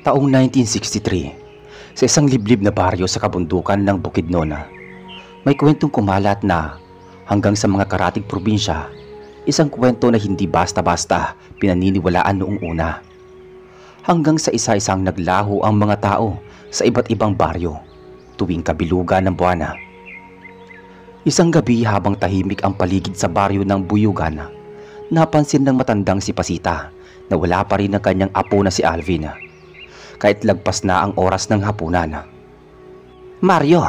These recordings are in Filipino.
Taong 1963, sa isang liblib na baryo sa kabundukan ng Bukidnon, may kwentong kumalat na hanggang sa mga karatig probinsya, isang kwento na hindi basta-basta pinaniniwalaan noong una. Hanggang sa isa-isang naglaho ang mga tao sa iba't ibang baryo tuwing kabilugan ng buwan. Isang gabi habang tahimik ang paligid sa baryo ng Buyugan, napansin ng matandang si Pasita na wala pa rin ang kanyang apo na si Alvin. Kahit lagpas na ang oras ng hapunan. Mario,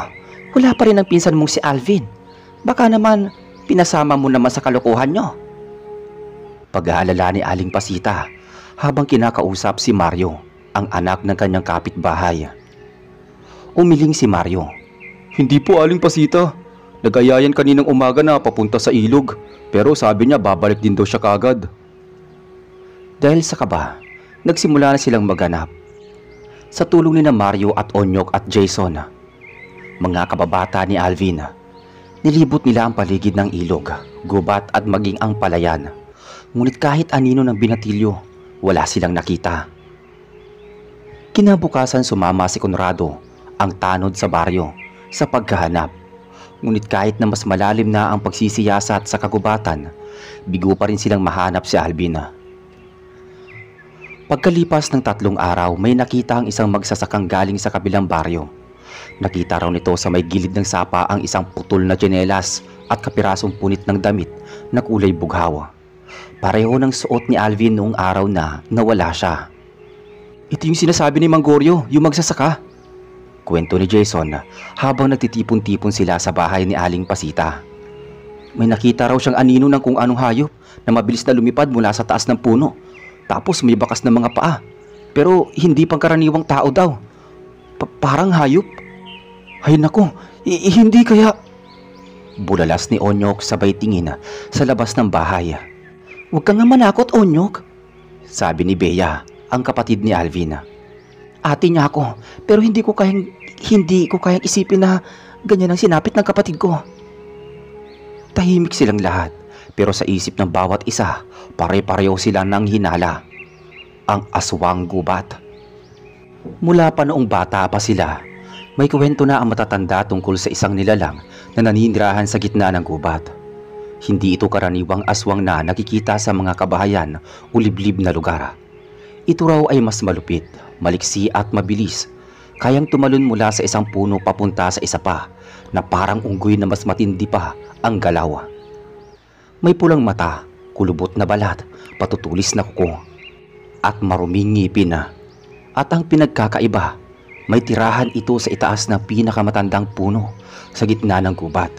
wala pa rin ang pinsan mong si Alvin. Baka naman pinasama mo naman sa kalokohan nyo. Pag-aalala ni Aling Pasita habang kinakausap si Mario, ang anak ng kanyang kapitbahay. Umiling si Mario. Hindi po, Aling Pasita. Nagayayan kaninang umaga na papunta sa ilog, pero sabi niya babalik din daw siya kagad. Dahil sa kaba, nagsimula na silang maghanap. Sa tulong ni Mario at Onyok at Jason, mga kababata ni Alvin, nilibot nila ang paligid ng ilog, gubat at maging ang palayan. Ngunit kahit anino ng binatilyo, wala silang nakita. Kinabukasan sumama si Conrado, ang tanod sa baryo, sa paghahanap. Ngunit kahit na mas malalim na ang pagsisiyasat sa kagubatan, bigo pa rin silang mahanap si Alvin. Pagkalipas ng 3 araw, may nakita ang isang magsasakang galing sa kabilang baryo. Nakita raw nito sa may gilid ng sapa ang isang putol na tsinelas at kapirasong punit ng damit na kulay bughaw. Pareho ng suot ni Alvin noong araw na nawala siya. Ito yung sinasabi ni Mang Goryo, yung magsasaka. Kwento ni Jason habang nagtitipon-tipon sila sa bahay ni Aling Pasita. May nakita raw siyang anino ng kung anong hayop na mabilis na lumipad mula sa taas ng puno. Tapos may bakas na mga paa, pero hindi pangkaraniwang tao daw. Parang hayop. Ay nako, hindi kaya... Bulalas ni Onyok sabay tingin sa labas ng bahay. Huwag ka nga manakot, Onyok, sabi ni Bea, ang kapatid ni Alvin. Ate niya ako, pero hindi ko kayang isipin na ganyan ang sinapit ng kapatid ko. Tahimik silang lahat. Pero sa isip ng bawat isa, pare-pareho sila ng hinala. Ang aswang gubat. Mula pa noong bata pa sila, may kwento na ang matatanda tungkol sa isang nilalang na naninirahan sa gitna ng gubat. Hindi ito karaniwang aswang na nakikita sa mga kabahayan o liblib na lugar. Ito raw ay mas malupit, maliksi at mabilis. Kayang tumalon mula sa isang puno papunta sa isa pa na parang unggoy na mas matindi pa ang galaw. May pulang mata, kulubot na balat, patutulis na kuko, at maruming ngipin na. At ang pinagkakaiba, may tirahan ito sa itaas ng pinakamatandang puno sa gitna ng gubat.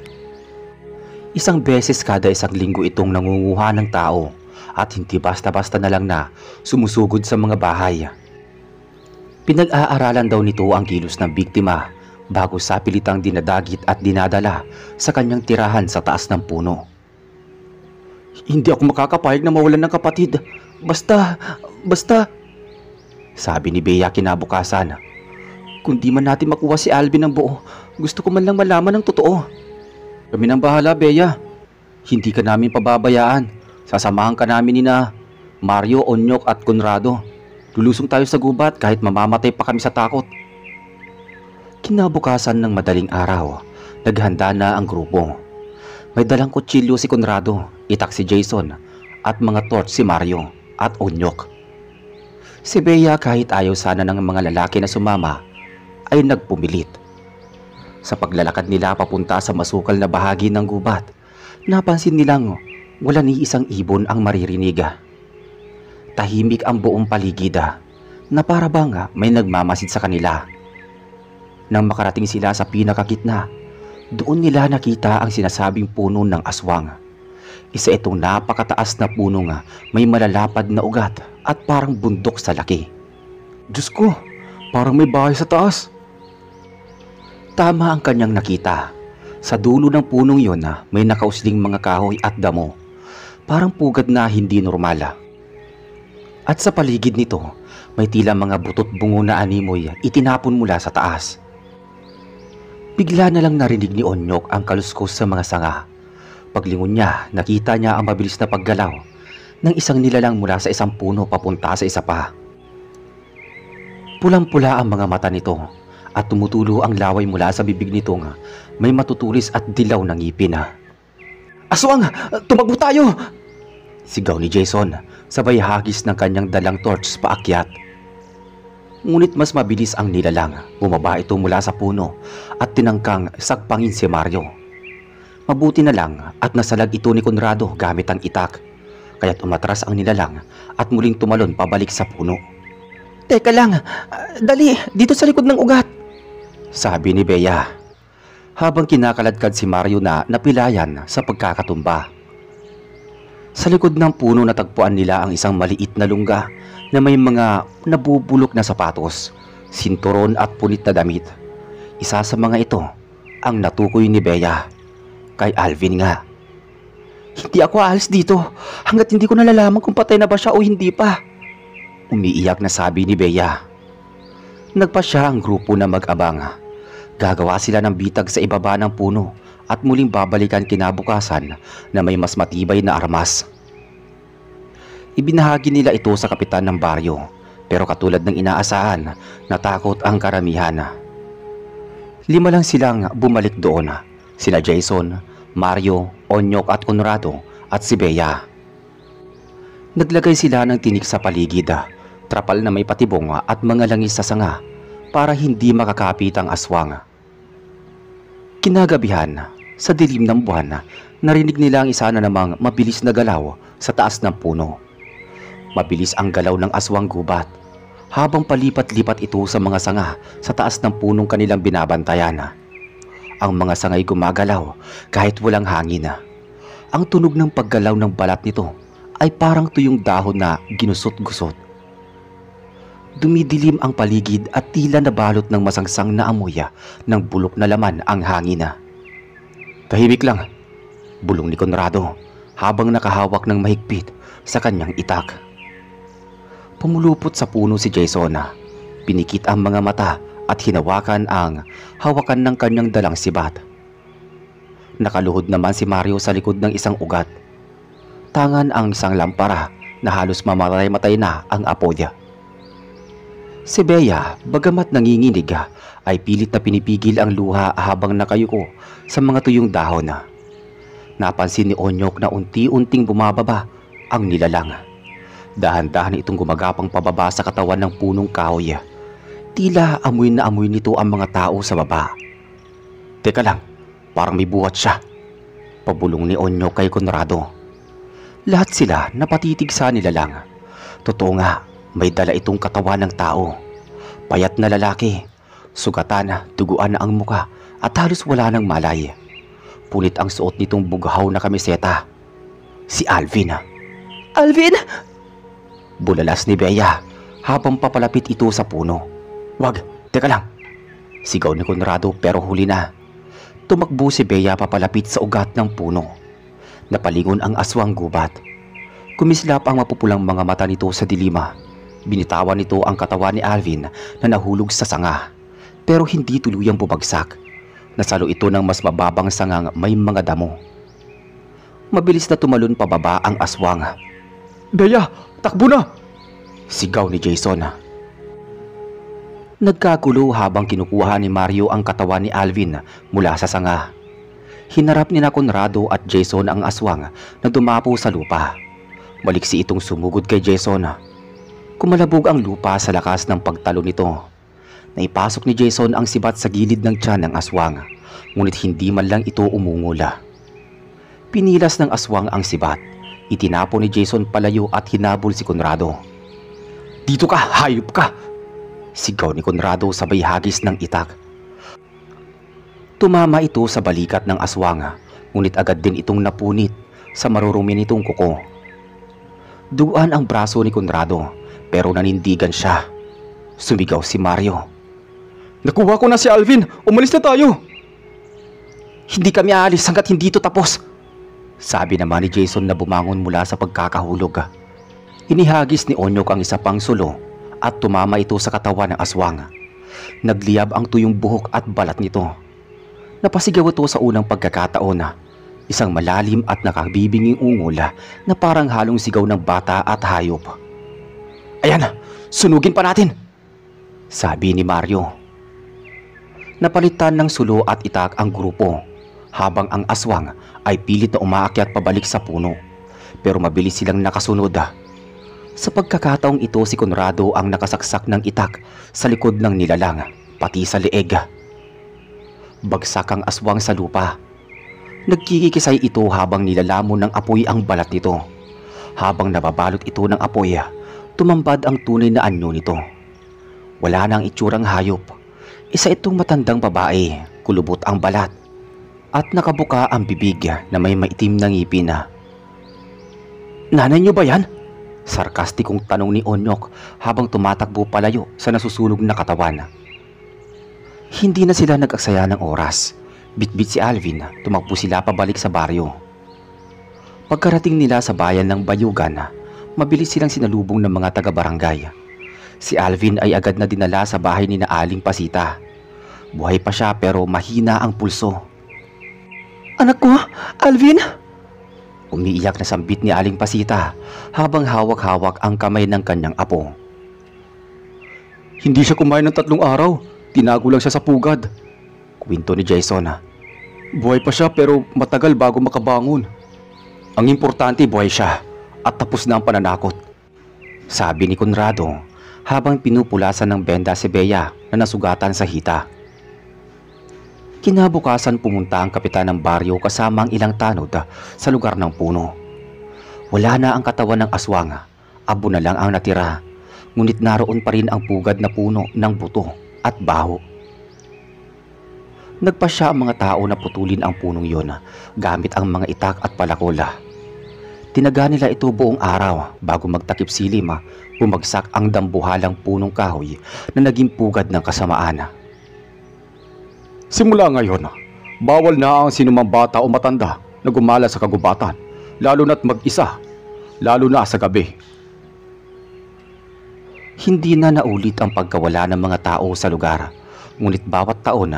Isang beses kada isang linggo itong nangunguha ng tao at hindi basta-basta na lang na sumusugod sa mga bahay. Pinag-aaralan daw nito ang kilos ng biktima bago sapilitang dinadagit at dinadala sa kanyang tirahan sa taas ng puno. Hindi ako makakapayag na mawalan ng kapatid. Basta, sabi ni Bea kinabukasan. Kung di man natin makuha si Alvin ng buo, gusto ko man lang malaman ng totoo. Kami nang bahala, Bea. Hindi ka namin pababayaan. Sasamahan ka namin ni Mario, Onyok at Conrado. Lulusong tayo sa gubat kahit mamamatay pa kami sa takot. Kinabukasan ng madaling araw, naghanda na ang grupo. May dalang kutsilyo si Conrado, itak si Jason, at mga torch si Mario at Onyok. Si Bea kahit ayaw sana ng mga lalaki na sumama, ay nagpumilit. Sa paglalakad nila papunta sa masukal na bahagi ng gubat, napansin nilang wala ni isang ibon ang maririnig. Tahimik ang buong paligid na para bang may nagmamasid sa kanila. Nang makarating sila sa pinakagitna, doon nila nakita ang sinasabing puno ng aswang. Isa itong napakataas na puno may malalapad na ugat at parang bundok sa laki. Diyos ko, parang may bahay sa taas. Tama ang kanyang nakita. Sa dulo ng punong yon may nakausling mga kahoy at damo. Parang pugad na hindi normal. At sa paligid nito, may tila mga butot bungo na animoy itinapon mula sa taas. Bigla na lang narinig ni Onyok ang kaluskos sa mga sanga. Paglingon niya, nakita niya ang mabilis na paggalaw ng isang nilalang mula sa isang puno papunta sa isa pa. Pulang-pula ang mga mata nito at tumutulo ang laway mula sa bibig nitong may matutulis at dilaw na ngipin. "Aswang! Tumakbo tayo!" sigaw ni Jason sabay hagis ng kanyang dalang torch paakyat. Ngunit mas mabilis ang nilalang. Bumaba ito mula sa puno at tinangkang sagpangin si Mario. Mabuti na lang at nasalag ito ni Conrado gamit ang itak, kaya't umatras ang nilalang at muling tumalon pabalik sa puno. "Teka lang, dali, dito sa likod ng ugat," sabi ni Bea, habang kinakaladkad si Mario na napilayan sa pagkakatumba. Sa likod ng puno natagpuan nila ang isang maliit na lungga na may mga nabubulok na sapatos, sinturon at punit na damit. Isa sa mga ito ang natukoy ni Bea. Kay Alvin nga. "Hindi ako aalis dito hanggat hindi ko nalalaman kung patay na ba siya o hindi pa," umiiyak na sabi ni Bea. Nagpa siya ang grupo na mag-abang. Gagawa sila ng bitag sa ibaba ng puno at muling babalikan kinabukasan na may mas matibay na armas. Ibinahagi nila ito sa kapitan ng baryo, pero katulad ng inaasahan, natakot ang karamihan. 5 lang silang bumalik doon. Sina Jason, Mario, Onyok at Conrado at si Bea. Naglagay sila ng tinik sa paligid, trapal na may patibong at mga langis sa sanga para hindi makakapit ang aswang. Kinagabihan, sa dilim ng buwan, narinig nila ang isa na namang mabilis na galaw sa taas ng puno. Mabilis ang galaw ng aswang gubat habang palipat-lipat ito sa mga sanga sa taas ng punong kanilang binabantayan. Ang mga sangay gumagalaw kahit walang hangin. Ang tunog ng paggalaw ng balat nito ay parang tuyong dahon na ginusot-gusot. Dumidilim ang paligid at tila nabalot ng masangsang na amoy ng bulok na laman ang hangin. "Tahimik lang," bulong ni Conrado habang nakahawak ng mahigpit sa kanyang itak. Pumulupot sa puno si Jason. Pinikit ang mga mata at hinawakan ang hawakan ng kanyang dalang sibat. Nakaluhod naman si Mario sa likod ng isang ugat. Tangan ang isang lampara na halos mamatay-matay na ang apoy. Si Bea, bagamat nanginginig, ay pilit na pinipigil ang luha habang nakayuko sa mga tuyong dahon. Napansin ni Onyok na unti-unting bumababa ang nilalang. Dahan-dahan itong gumagapang pababa sa katawan ng punong kahoy. Tila amoy na amoy nito ang mga tao sa baba. "Teka lang, parang may buhat siya," pabulong ni Onyok kay Conrado. Lahat sila napatitig sa nilalang. Totoo nga, may dala itong katawan ng tao. Payat na lalaki, sugatan, duguan na ang muka at halos wala ng malay. Punit ang suot nitong bughaw na kamiseta. Si Alvin. "Alvin!" bulalas ni Bea habang papalapit ito sa puno. "Wag, teka lang," sigaw ni Conrado pero huli na. Tumakbo si Bea papalapit sa ugat ng puno. Napalingon ang aswang gubat. Kumislap ang mapupulang mga mata nito sa dilima. Binitawan nito ang katawan ni Alvin na nahulog sa sanga, pero hindi tuluyang bumagsak. Nasalo ito ng mas mababang sangang may mga damo. Mabilis na tumalon pababa ang aswang. "Bea, takbo na!" sigaw ni Jason. Nagkagulo habang kinukuha ni Mario ang katawan ni Alvin mula sa sanga. Hinarap ni Conrado at Jason ang aswang na dumapo sa lupa. Maliksi itong sumugod kay Jason. Kumalabog ang lupa sa lakas ng pagtalo nito. Naipasok ni Jason ang sibat sa gilid ng tiyan ng aswang, ngunit hindi man lang ito umungula. Pinilas ng aswang ang sibat. Itinapo ni Jason palayo at hinabol si Conrado. "Dito ka, hayop ka!" sigaw ni Conrado sabay hagis ng itak. Tumama ito sa balikat ng aswang, ngunit agad din itong napunit sa marurumi nitong kuko. Duguan ang braso ni Conrado pero nanindigan siya. Sumigaw si Mario. "Nakuha ko na si Alvin! Umalis na tayo!" "Hindi kami aalis hanggat hindi ito tapos," sabi naman ni Jason na bumangon mula sa pagkakahulog. Inihagis ni Onyok ang isa pang sulo at tumama ito sa katawan ng aswang. Nagliyab ang tuyong buhok at balat nito. Napasigaw ito sa unang pagkakataon, isang malalim at nakabibinging ungol na parang halong sigaw ng bata at hayop. "Ayan, sunugin pa natin!" sabi ni Mario. Napalitan ng sulo at itak ang grupo habang ang aswang ay pilit na umaakyat pabalik sa puno, pero mabilis silang nakasunod. Sa pagkakataong ito, si Conrado ang nakasaksak ng itak sa likod ng nilalang, pati sa leeg. Bagsak ang aswang sa lupa. Nagkikisay ito habang nilalamon ng apoy ang balat nito. Habang nababalot ito ng apoy, tumambad ang tunay na anyo nito. Wala na ang itsurang hayop. Isa itong matandang babae, kulubot ang balat at nakabuka ang bibig na may maitim na ngipin. "Nanay niyo ba yan?" Sarkastikong tanong ni Onyok habang tumatakbo palayo sa nasusunog na katawan. Hindi na sila nag-aksaya ng oras. Bitbit si Alvin, tumakbo sila pabalik sa baryo. Pagkarating nila sa bayan ng Bayugan, mabilis silang sinalubong ng mga taga-barangay. Si Alvin ay agad na dinala sa bahay ni na Aling Pasita. Buhay pa siya pero mahina ang pulso. "Anak ko, Alvin!" Umiiyak na sambit ni Aling Pasita habang hawak-hawak ang kamay ng kanyang apo. "Hindi siya kumain ng 3 araw. Tinago lang siya sa pugad," kwento ni Jason. "Buhay pa siya pero matagal bago makabangon. Ang importante, buhay siya at tapos na ang pananakot," sabi ni Conrado habang pinupulasan ng benda si Bea na nasugatan sa hita. Kinabukasan pumunta ang kapitan ng baryo kasama ang ilang tanod sa lugar ng puno. Wala na ang katawan ng aswang, abo na lang ang natira, ngunit naroon pa rin ang pugad na puno ng buto at baho. Nagpasya ang mga tao na putulin ang punong yon gamit ang mga itak at palakola. Tinaga nila ito buong araw bago magtakip silim, bumagsak ang dambuhalang punong kahoy na naging pugad ng kasamaan. "Simula ngayon, bawal na ang sinumang bata o matanda na gumala sa kagubatan, lalo na't mag-isa, lalo na sa gabi." Hindi na naulit ang pagkawala ng mga tao sa lugar, ngunit bawat taon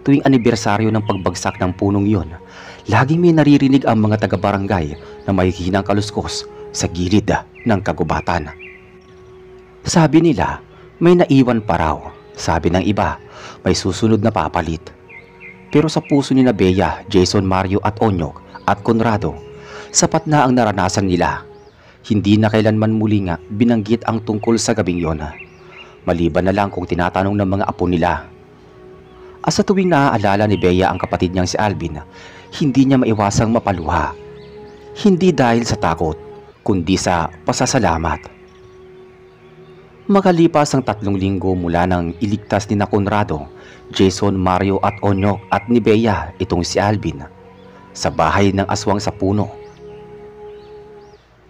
tuwing anibersaryo ng pagbagsak ng punong yon, laging may naririnig ang mga taga-barangay na may hinang kaluskos sa gilid ng kagubatan. Sabi nila, may naiwan pa raw. Sabi ng iba, may susunod na papalit. Pero sa puso ni na Bea, Jason, Mario at Onyok at Conrado, sapat na ang naranasan nila. Hindi na kailanman muli nga binanggit ang tungkol sa gabing yon, maliban na lang kung tinatanong ng mga apo nila. Sa tuwing naaalala ni Bea ang kapatid niyang si Alvin, hindi niya maiwasang mapaluha. Hindi dahil sa takot, kundi sa pasasalamat. Makalipas ang 3 linggo mula nang iligtas ni na Conrado, Jason, Mario at Onyok at ni Bea itong si Alvin sa bahay ng aswang sa puno.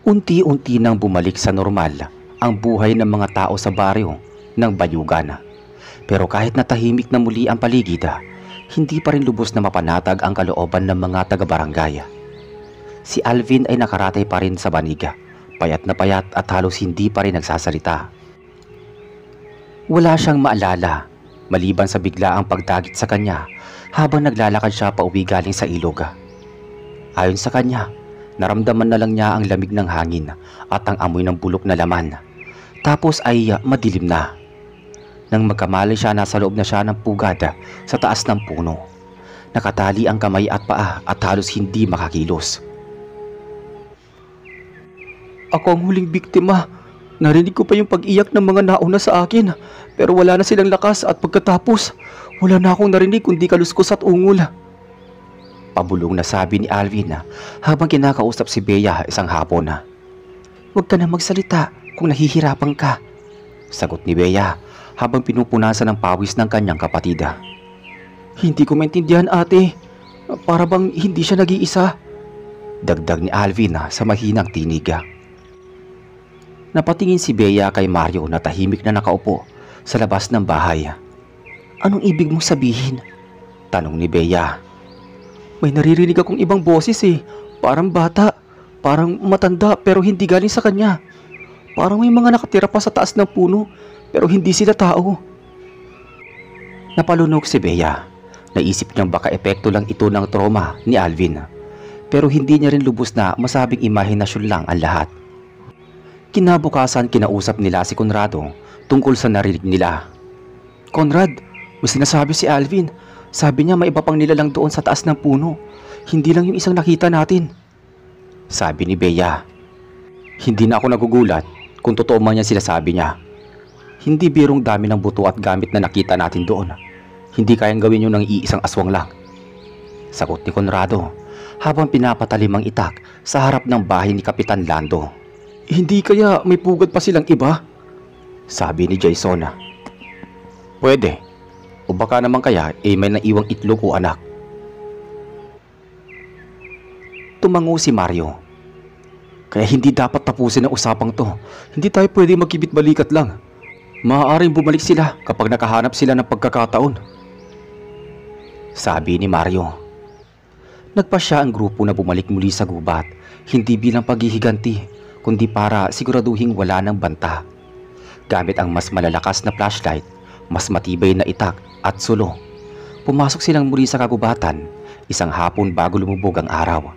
Unti-unti nang bumalik sa normal ang buhay ng mga tao sa baryo ng Bayugan. Pero kahit natahimik na muli ang paligid, hindi pa rin lubos na mapanatag ang kalooban ng mga taga-barangay. Si Alvin ay nakaratay pa rin sa baniga, payat na payat at halos hindi pa rin nagsasalita. Wala siyang maalala, maliban sa bigla ang pagdagit sa kanya habang naglalakad siya pauwi galing sa ilog. Ayon sa kanya, naramdaman na lang niya ang lamig ng hangin at ang amoy ng bulok na laman. Tapos ay madilim na. Nang magkamali siya, nasa loob na siya ng pugad sa taas ng puno. Nakatali ang kamay at paa at halos hindi makakilos. "Ako ang huling biktima. Narinig ko pa yung pag-iyak ng mga nauna sa akin, pero wala na silang lakas at pagkatapos, wala na akong narinig kundi kaluskos at ungol." Pabulong na sabi ni Alvin habang kinakausap si Bea isang hapon. "Huwag ka na magsalita kung nahihirapan ka," sagot ni Bea habang pinupunasan ng pawis ng kanyang kapatid. "Hindi ko maintindihan, ate. Para bang hindi siya nag-iisa," dagdag ni Alvin sa mahinang tinig. Napatingin si Bea kay Mario na tahimik na nakaupo sa labas ng bahay. "Anong ibig mong sabihin?" tanong ni Bea. "May naririnig akong ibang boses eh. Parang bata, parang matanda pero hindi galing sa kanya. Parang may mga nakatira pa sa taas ng puno pero hindi sila tao." Napalunok si Bea. Naisip niyang baka epekto lang ito ng trauma ni Alvin. Pero hindi niya rin lubos na masabing imahinasyon lang ang lahat. Kinabukasan, kinausap nila si Conrado tungkol sa narinig nila. Conrad, may sinasabi si Alvin. Sabi niya may iba pang nilalang doon sa taas ng puno. Hindi lang yung isang nakita natin. Sabi ni Bea. Hindi na ako nagugulat kung totoo man yan sinasabi niya. Hindi birong dami ng buto at gamit na nakita natin doon. Hindi kayang gawin yun ng iisang aswang lang. Sagot ni Conrado habang pinapatalim ang itak sa harap ng bahay ni Kapitan Lando. Hindi kaya may pugad pa silang iba? Sabi ni Jason. Pwede. O baka naman kaya may naiwang itlog o anak. Tumango si Mario. Kaya hindi dapat tapusin ang usapang to. Hindi tayo pwede magkibit-balikat lang. Maaaring bumalik sila kapag nakahanap sila ng pagkakataon. Sabi ni Mario. Nagpasya ang grupo na bumalik muli sa gubat, hindi bilang paghihiganti, kundi para siguraduhing wala ng banta. Gamit ang mas malalakas na flashlight, mas matibay na itak at sulo, pumasok silang muli sa kagubatan, isang hapon bago lumubog ang araw.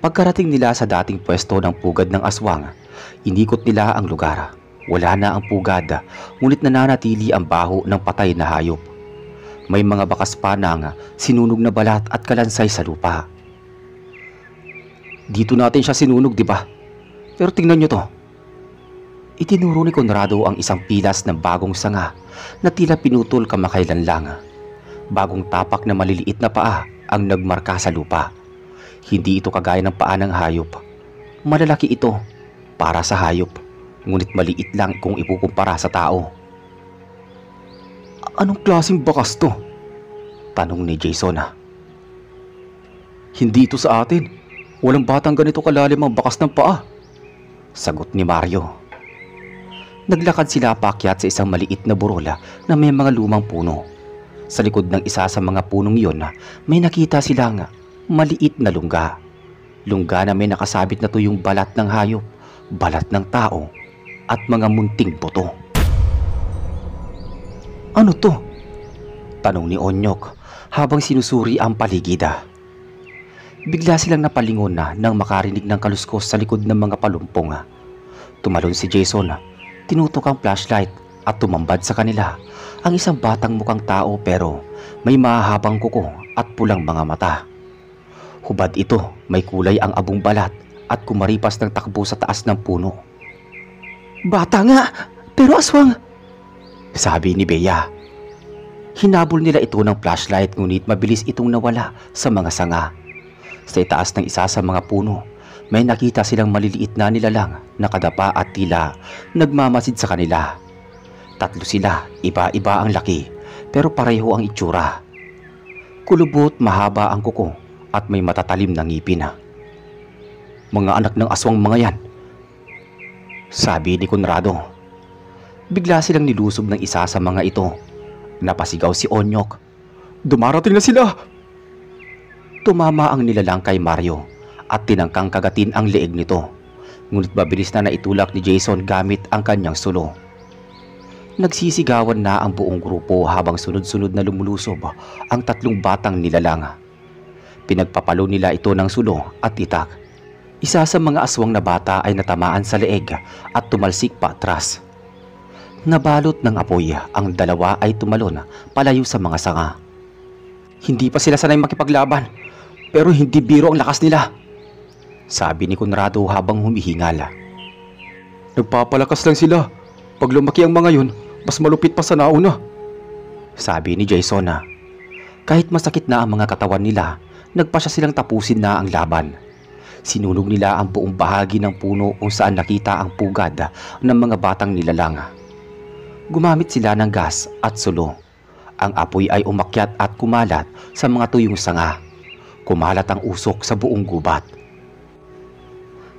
Pagkarating nila sa dating pwesto ng pugad ng aswang, inikot nila ang lugar. Wala na ang pugad, ngunit nananatili ang baho ng patay na hayop. May mga bakas pa ng sinunog na balat at kalansay sa lupa. Dito natin siya sinunog, di ba? Pero tingnan nyo to. Itinuro ni Conrado ang isang pilas ng bagong sanga na tila pinutol kamakailan lang. Bagong tapak na maliliit na paa ang nagmarka sa lupa. Hindi ito kagaya ng paa ng hayop. Malalaki ito para sa hayop, ngunit maliit lang kung ikukumpara sa tao. Anong klaseng bakas to? Tanong ni Jason. Hindi ito sa atin. Walang batang ganito kalalim ang bakas ng paa. Sagot ni Mario. Naglakad sila paakyat sa isang maliit na burola na may mga lumang puno. Sa likod ng isa sa mga punong iyon, may nakita silang maliit na lungga. Lungga na may nakasabit na tuyong balat ng hayop, balat ng tao, at mga munting buto. Ano to? Tanong ni Onyok habang sinusuri ang paligid. Bigla silang napalingon na nang makarinig ng kaluskos sa likod ng mga palumpong. Tumalon si Jason, tinutok ang flashlight at tumambad sa kanila ang isang batang mukhang tao pero may mahahabang kuko at pulang mga mata. Hubad ito, may kulay ang abong balat at kumaripas ng takbo sa taas ng puno. Bata nga, pero aswang! Sabi ni Bea. Hinabol nila ito ng flashlight ngunit mabilis itong nawala sa mga sanga. Sa itaas ng isa sa mga puno, may nakita silang maliliit na nilalang, nakadapa at tila nagmamasid sa kanila. Tatlo sila, iba-iba ang laki, pero pareho ang itsura. Kulubot, mahaba ang kuko at may matatalim na ngipin. Mga anak ng aswang mga yan, sabi ni Conrado. Bigla silang nilusob ng isa sa mga ito. Napasigaw si Onyok. Dumarating na sila! Tumama ang nilalang kay Mario at tinangkang kagatin ang leeg nito. Ngunit mabilis na naitulak ni Jason gamit ang kanyang sulo. Nagsisigawan na ang buong grupo habang sunod-sunod na lumulusob ang tatlong batang nilalang. Pinagpapalo nila ito ng sulo at itak. Isa sa mga aswang na bata ay natamaan sa leeg at tumalsik pa atras. Nabalot ng apoy, ang dalawa ay tumalon palayo sa mga sanga. Hindi pa sila sanay makipaglaban, pero hindi biro ang lakas nila, sabi ni Conrado habang humihingal. Nagpapalakas lang sila. Pag lumaki ang mga yun, mas malupit pa sa nauna, sabi ni Jason. Kahit masakit na ang mga katawan nila, nagpasya silang tapusin na ang laban. Sinunog nila ang buong bahagi ng puno kung saan nakita ang pugad ng mga batang nilalang. Gumamit sila ng gas at sulo. Ang apoy ay umakyat at kumalat sa mga tuyong sanga. Kumalat ang usok sa buong gubat.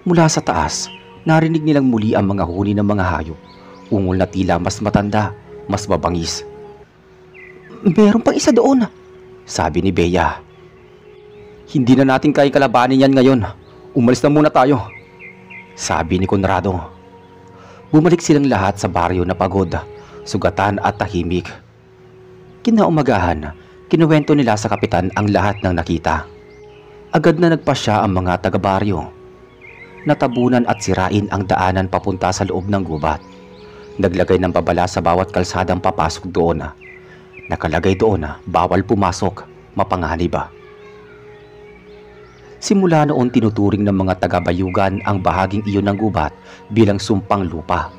Mula sa taas, narinig nilang muli ang mga huni ng mga hayop. Ungol na tila mas matanda, mas mabangis. Meron pang isa doon, sabi ni Bea. Hindi na natin kaya kalabanin yan ngayon. Umalis na muna tayo, sabi ni Conrado. Bumalik silang lahat sa baryo na pagod, sugatan at tahimik. Kinaumagahan, kinuwento nila sa kapitan ang lahat ng nakita. Agad na nagpasya ang mga taga-baryo. Natabunan at sirain ang daanan papunta sa loob ng gubat. Naglagay ng babala sa bawat kalsadang papasok doon. Nakalagay doon bawal pumasok, mapanganib. Simula noon tinuturing ng mga taga-bayugan ang bahaging iyon ng gubat bilang sumpang lupa.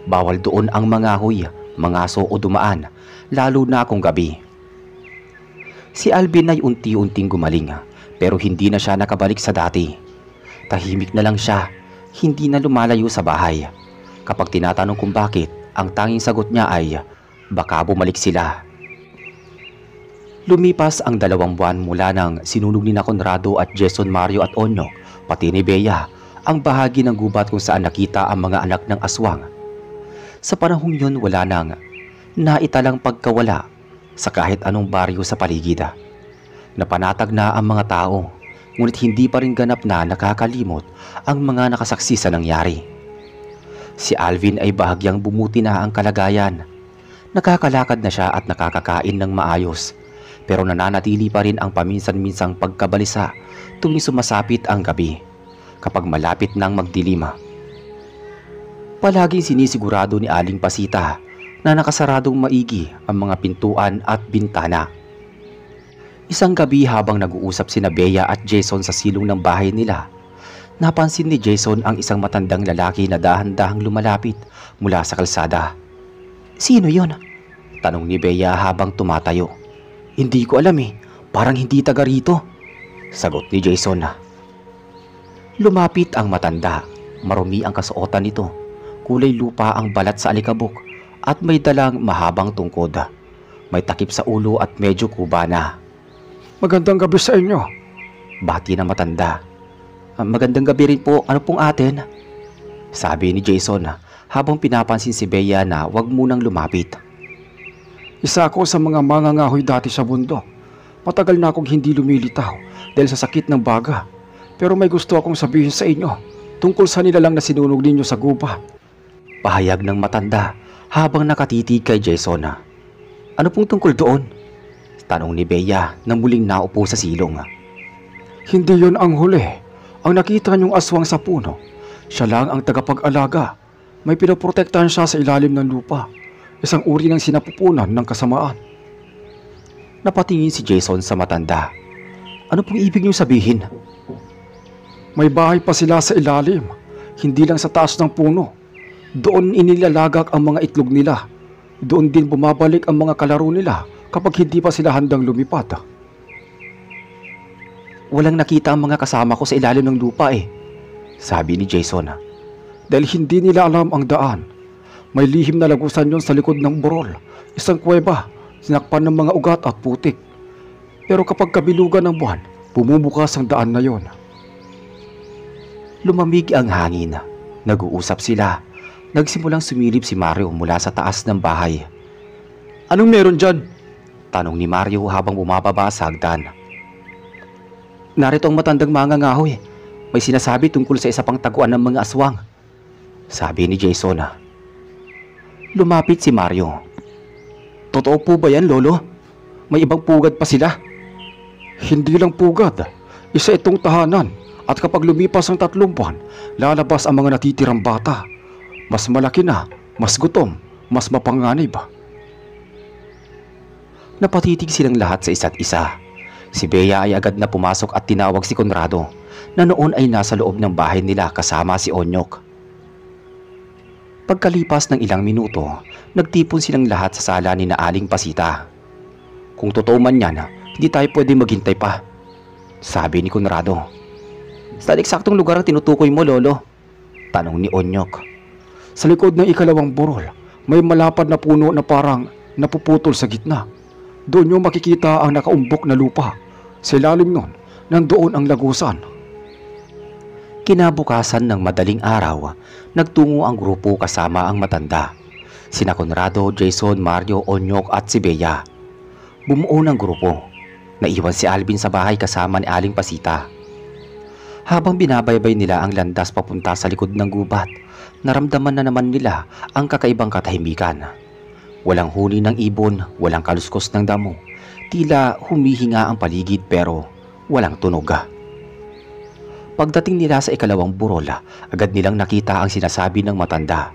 Bawal doon ang mangahoy, mangaso o dumaan, lalo na kung gabi. Si Alvin ay unti-unting gumaling pero hindi na siya nakabalik sa dati. Tahimik na lang siya, hindi na lumalayo sa bahay. Kapag tinatanong kung bakit, ang tanging sagot niya ay baka bumalik sila. Lumipas ang 2 buwan mula nang sinunog ni Conrado at Jason, Mario at Onyok, pati ni Bea, ang bahagi ng gubat kung saan nakita ang mga anak ng aswang. Sa panahong yun wala nang naitalang pagkawala sa kahit anong baryo sa paligid. Napanatag na ang mga tao, ngunit hindi pa rin ganap na nakakalimot ang mga nakasaksi sa nangyari. Si Alvin ay bahagyang bumuti na ang kalagayan. Nakakalakad na siya at nakakakain ng maayos. Pero nananatili pa rin ang paminsan-minsang pagkabalisa tuwing sumasapit ang gabi kapag malapit nang magdilima. Palaging sinisigurado ni Aling Pasita na nakasaradong maigi ang mga pintuan at bintana. Isang gabi habang nag-uusap sina Bea at Jason sa silong ng bahay nila, napansin ni Jason ang isang matandang lalaki na dahan-dahang lumalapit mula sa kalsada. "Sino yon?" tanong ni Bea habang tumatayo. "Hindi ko alam parang hindi taga rito," sagot ni Jason. Lumapit ang matanda, marumi ang kasuotan nito, kulay lupa ang balat sa alikabok at may dalang mahabang tungkod. May takip sa ulo at medyo kubana. "Magandang gabi sa inyo," bati ng matanda. "Magandang gabi rin po, ano pong atin?" sabi ni Jason habang pinapansin si Bea na wag munang lumapit. "Isa ako sa mga mangangahoy dati sa bundok. Matagal na akong hindi lumilitaw dahil sa sakit ng baga. Pero may gusto akong sabihin sa inyo tungkol sa nilalang na sinunog ninyo sa gubat." Pahayag ng matanda habang nakatitig kay Jason. "Ano pong tungkol doon?" tanong ni Bea na muling naupo sa silong. "Hindi yon ang huli. Ang nakita niyong aswang sa puno, siya lang ang tagapag-alaga. May pinoprotektahan siya sa ilalim ng lupa. Isang uri ng sinapupunan ng kasamaan." Napatingin si Jason sa matanda. "Ano pong ibig niyong sabihin?" "May bahay pa sila sa ilalim, hindi lang sa taas ng puno. Doon inilalagak ang mga itlog nila. Doon din bumabalik ang mga kalaro nila kapag hindi pa sila handang lumipad." "Walang nakita ang mga kasama ko sa ilalim ng lupa sabi ni Jason. "Dahil hindi nila alam ang daan. May lihim na lagusan yon sa likod ng burol, isang kuweba, sinakpan ng mga ugat at putik. Pero kapag kabilugan ng buwan, bumubukas ang daan na yon." Lumamig ang hangin. Nag-uusap sila. Nagsimulang sumilip si Mario mula sa taas ng bahay. "Anong meron dyan?" tanong ni Mario habang bumababa sa hagdan. "Narito ang matandang mangangahoy. May sinasabi tungkol sa isa pang taguan ng mga aswang," sabi ni Jason. Lumapit si Mario. "Totoo po ba yan, Lolo? May ibang pugad pa sila?" "Hindi lang pugad. Isa itong tahanan. At kapag lumipas ang 3 buwan, lalabas ang mga natitirang bata. Mas malaki na, mas gutom, mas mapanganib." Napatitig silang lahat sa isa't isa. Si Bea ay agad na pumasok at tinawag si Conrado na noon ay nasa loob ng bahay nila kasama si Onyok. Pagkalipas ng ilang minuto, nagtipon silang lahat sa sala ni na Aling Pasita. "Kung totoo man yan, hindi tayo pwede maghintay pa," sabi ni Conrado. "Saan eksaktong lugar ang tinutukoy mo, Lolo?" tanong ni Onyok. "Sa likod ng 2 burol, may malapad na puno na parang napuputol sa gitna. Doon nyo makikita ang nakaumbok na lupa. Sa ilalim nun, nandoon ang lagusan." Kinabukasan ng madaling araw, nagtungo ang grupo kasama ang matanda. Sina Conrado, Jason, Mario, Onyok at si Bea. Bumuo ng grupo. Naiwan si Alvin sa bahay kasama ni Aling Pasita. Habang binabaybay nila ang landas papunta sa likod ng gubat, naramdaman na naman nila ang kakaibang katahimikan. Walang huni ng ibon, walang kaluskos ng damo. Tila humihinga ang paligid pero walang tunog. Pagdating nila sa 2 burol, agad nilang nakita ang sinasabi ng matanda.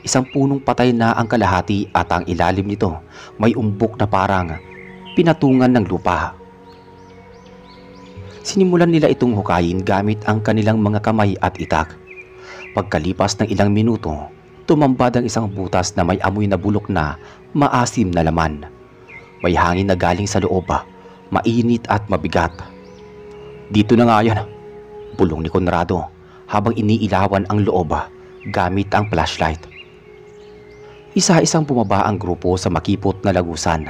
Isang punong patay na ang kalahati at ang ilalim nito may umbok na parang pinatungan ng lupa. Sinimulan nila itong hukayin gamit ang kanilang mga kamay at itak. Pagkalipas ng ilang minuto, tumambad ang isang butas na may amoy na bulok na maasim na laman. May hangin na galing sa loob, mainit at mabigat. "Dito na nga yan," bulong ni Conrado habang iniilawan ang loob gamit ang flashlight. Isa-isang bumaba ang grupo sa makipot na lagusan.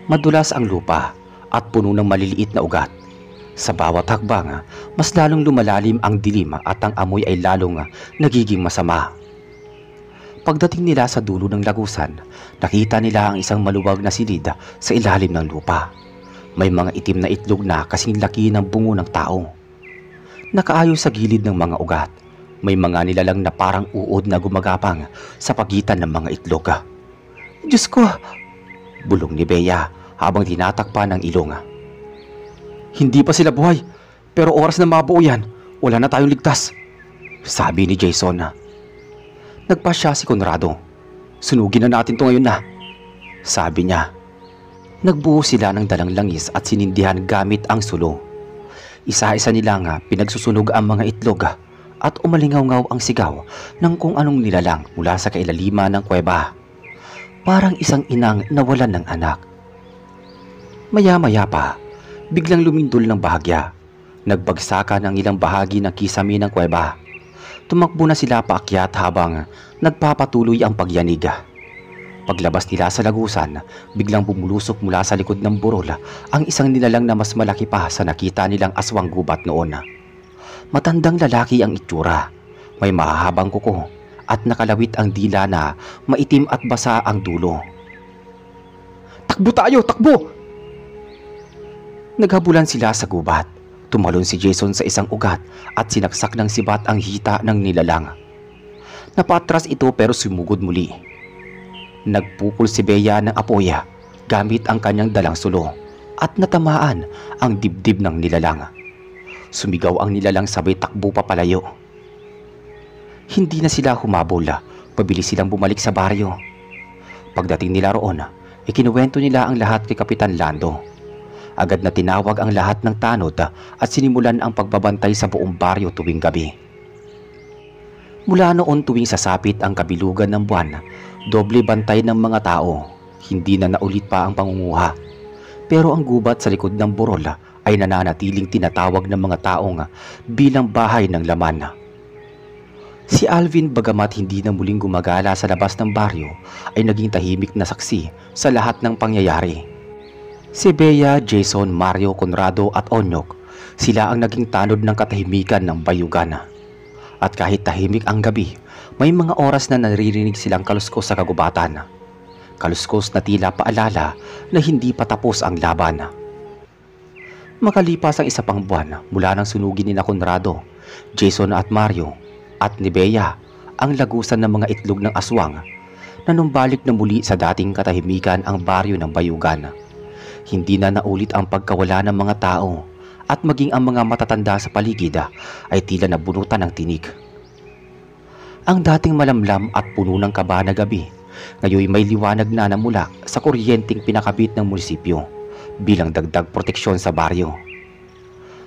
Madulas ang lupa at puno ng maliliit na ugat. Sa bawat hakbang, mas lalong lumalalim ang dilim at ang amoy ay lalong nagiging masama. Pagdating nila sa dulo ng lagusan, nakita nila ang isang maluwag na silid sa ilalim ng lupa. May mga itim na itlog na kasing laki ng bungo ng tao. Nakaayos sa gilid ng mga ugat, may mga nilalang na parang uod na gumagapang sa pagitan ng mga itlog. "Diyos ko!" bulong ni Bea habang tinatakpan ng ilong. "Hindi pa sila buhay, pero oras na mabuo yan, wala na tayong ligtas," sabi ni Jason. Nagpasya si Conrado. "Sunugin na natin to ngayon na," sabi niya. Nagbuo sila ng dalang langis at sinindihan gamit ang sulo. Isa-isa nilang pinagsusunog ang mga itlog at umalingaw-ngaw ang sigaw ng kung anong nilalang mula sa kailaliman ng kuweba. Parang isang inang nawalan ng anak. Maya-maya pa, biglang lumindol ng bahagya. Nagbagsakan ang ilang bahagi ng kisame ng kuweba. Tumakbo na sila paakyat habang nagpapatuloy ang pagyanig. Paglabas nila sa lagusan, biglang bumulusok mula sa likod ng burol ang isang nilalang na mas malaki pa sa nakita nilang aswang gubat noon. Matandang lalaki ang itsura. May mahahabang kuko at nakalawit ang dila na maitim at basa ang dulo. "Takbo tayo! Takbo!" Naghabulan sila sa gubat. Tumalon si Jason sa isang ugat at sinaksak ng sibat ang hita ng nilalang. Napatras ito pero sumugod muli. Nagpupul si Bea ng apoy gamit ang kanyang dalang sulo at natamaan ang dibdib ng nilalang. Sumigaw ang nilalang sabay takbo papalayo. Hindi na sila humabol, pabilis silang bumalik sa baryo. Pagdating nila roon, ikinuwento nila ang lahat kay Kapitan Lando. Agad na tinawag ang lahat ng tanod at sinimulan ang pagbabantay sa buong baryo tuwing gabi. Mula noon tuwing sasapit ang kabilugan ng buwan, doble bantay ng mga tao. Hindi na naulit pa ang pangunguha. Pero ang gubat sa likod ng burol ay nananatiling tinatawag ng mga taong bilang bahay ng laman. Si Alvin, bagamat hindi na muling gumagala sa labas ng baryo, ay naging tahimik na saksi sa lahat ng pangyayari. Si Bea, Jason, Mario, Conrado at Onyok, sila ang naging tanod ng katahimikan ng bayugan. At kahit tahimik ang gabi, may mga oras na naririnig silang kaluskos sa kagubatan. Kaluskos na tila paalala na hindi pa tapos ang laban. Makalipas ang isa pang buwan mula nang sunugin ni Conrado, Jason at Mario at ni Bea ang lagusan ng mga itlog ng aswang, nanumbalik na muli sa dating katahimikan ang baryo ng bayugan. Hindi na naulit ang pagkawala ng mga tao at maging ang mga matatanda sa paligid ay tila nabunutan ng tinig. Ang dating malamlam at puno ng kaba na gabi, ngayon may liwanag na mula sa kuryenteng pinakabit ng munisipyo bilang dagdag proteksyon sa baryo.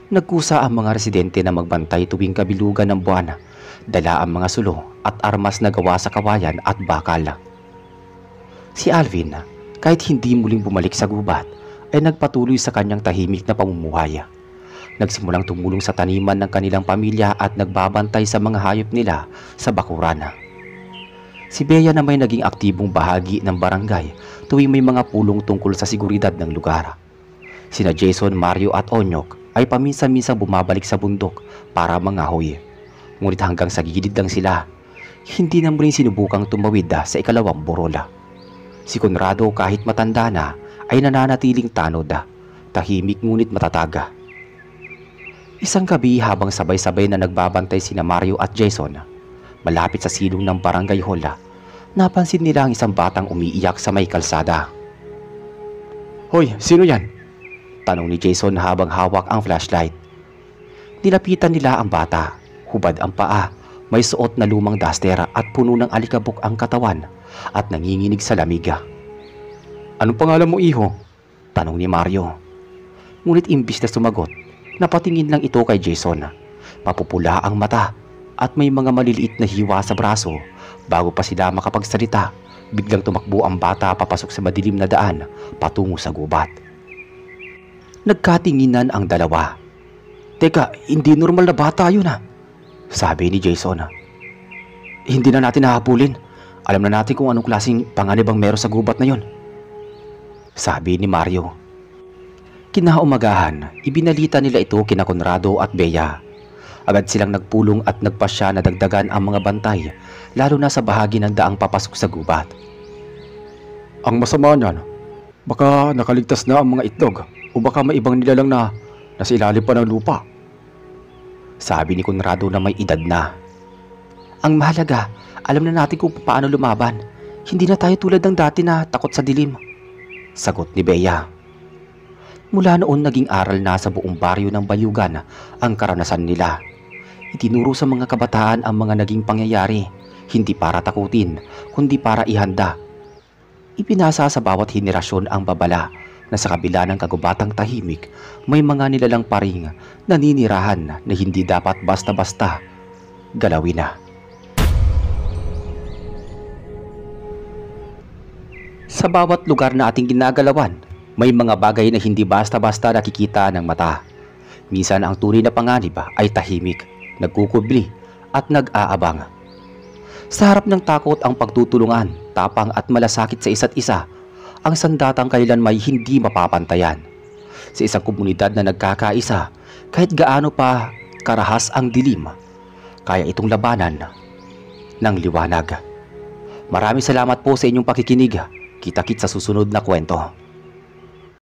Nagkusa ang mga residente na magbantay tuwing kabilugan ng buwan, dala ang mga sulo at armas na gawa sa kawayan at bakal. Si Alvin, kahit hindi muling bumalik sa gubat, ay nagpatuloy sa kanyang tahimik na pamumuhay. Nagsimulang tumulong sa taniman ng kanilang pamilya at nagbabantay sa mga hayop nila sa bakuran. Si Bea na may naging aktibong bahagi ng barangay tuwing may mga pulong tungkol sa seguridad ng lugar. Sina Jason, Mario at Onyok ay paminsan-minsang bumabalik sa bundok para mangahoy. Ngunit hanggang sa gilid lang sila, hindi na muling sinubukang tumawid sa ikalawang borola. Si Conrado, kahit matanda na, ay nananatiling tanod, tahimik ngunit matataga. Isang gabi habang sabay-sabay na nagbabantay sina Mario at Jason, malapit sa silong ng barangay hall, napansin nila ang isang batang umiiyak sa may kalsada. "Hoy, sino yan?" tanong ni Jason habang hawak ang flashlight. Nilapitan nila ang bata, hubad ang paa, May suot na lumang duster at puno ng alikabok ang katawan at nanginginig sa lamig. Anong pangalan mo, iho? Tanong ni Mario. Ngunit imbis na sumagot, napatingin lang ito kay Jason. Mapupula ang mata at may mga maliliit na hiwa sa braso. Bago pa sila makapagsalita, biglang tumakbo ang bata papasok sa madilim na daan patungo sa gubat. Nagkatinginan ang dalawa. Teka, hindi normal na bata yun Sabi ni Jason. Hindi na natin hahabulin. Alam na natin kung anong klaseng panganib ang meron sa gubat na yon. Sabi ni Mario. Kinaumagahan, ibinalita nila ito kina Conrado at Bea. Agad silang nagpulong at nagpasya na dagdagan ang mga bantay, lalo na sa bahagi ng daang papasok sa gubat. Ang masama niyan, baka nakaligtas na ang mga itlog o baka may ibang nilalang na nasa ilalim pa ng lupa. Sabi ni Conrado na may edad na. Ang mahalaga, alam na natin kung paano lumaban. Hindi na tayo tulad ng dati na takot sa dilim. Sagot ni Bea. Mula noon naging aral na sa buong baryo ng Bayugan ang karanasan nila. Itinuro sa mga kabataan ang mga naging pangyayari, hindi para takutin, kundi para ihanda. Ipinasa sa bawat henerasyon ang babala na sa kabila ng kagubatang tahimik, may mga nilalang paring naninirahan na hindi dapat basta-basta galawin na. Sa bawat lugar na ating ginagalawan, may mga bagay na hindi basta-basta nakikita ng mata. Minsan ang tunay na panganib ay tahimik, nagkukubli at nag-aabang. Sa harap ng takot ang pagtutulungan, tapang at malasakit sa isa't isa, ang sandatang kailanmay hindi mapapantayan. Sa isang komunidad na nagkakaisa, kahit gaano pa karahas ang dilim, kaya itong labanan ng liwanag. Maraming salamat po sa inyong pakikinig. Kita-kits sa susunod na kwento.